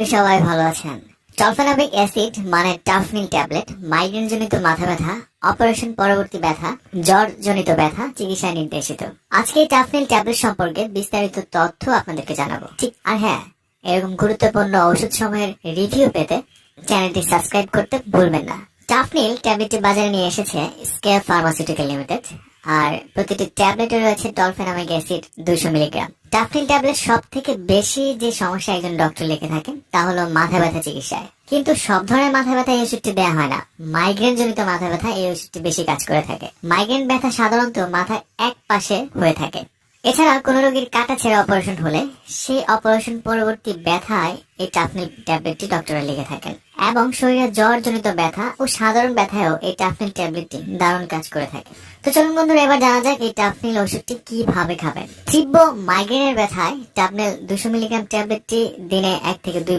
সবাই ভালো আছেন। টলফেনাবিক অ্যাসিড মানে টাফনিল ট্যাবলেট মাইগ্রেন জনিত মাথা ব্যথা, অপারেশন পরবর্তী ব্যথা, জ্বর জনিত ব্যথা চিকিৎসায় নির্দেশিত। আজকে এই টাফনিল ট্যাবলেট সম্পর্কে বিস্তারিত তথ্য আপনাদেরকে জানাবো। ঠিক আর হ্যাঁ, এরকম গুরুত্বপূর্ণ ওষুধ সময়ের রিভিউ পেতে চ্যানেলটি সাবস্ক্রাইব করতে ভুলবেন না। টাফনিল ট্যাবলেটটি বাজারে নিয়ে এসেছে স্কেপ ফার্মাসিউটিক্যাল লিমিটেড। আর প্রতিটি ট্যাবলেটে রয়েছে tolfenamic acid 200 milligram. Tufnil tablet সব থেকে বেশি যে সমস্যা একজন ডক্টর লিখে থাকেন তা হলো মাথা ব্যথা চিকিৎসায়। কিন্তু সব ধরনের মাথা ব্যথা এই ওষুধটি দেওয়া হয় না। মাইগ্রেন জনিত মাথা ব্যথা এই ওষুধটি বেশি কাজ করে থাকে। মাইগ্রেন ব্যথা সাধারণত মাথার এক পাশে হয়ে থাকে। এছাড়া কোন রোগীর কাটা ছেঁড়া অপারেশন হলে সেই অপারেশন পরবর্তী ব্যথায় এই টাফনিল ট্যাবলেটটি ডক্টররা লিখে থাকেন। এবং শরীরে জ্বর জনিত ব্যথা ও সাধারণ ব্যথায়ও এই টাফনিল ট্যাবলেটটি দারুণ কাজ করে থাকে। তো চলুন বন্ধুরা, এবার জানা যাক এই টাফনিল ওষুধটি কিভাবে খাবেন। তীব্র মাইগ্রেনের ব্যথায় টাফনিল 200 মিলিগ্রাম ট্যাবলেটটি দিনে 1 থেকে 2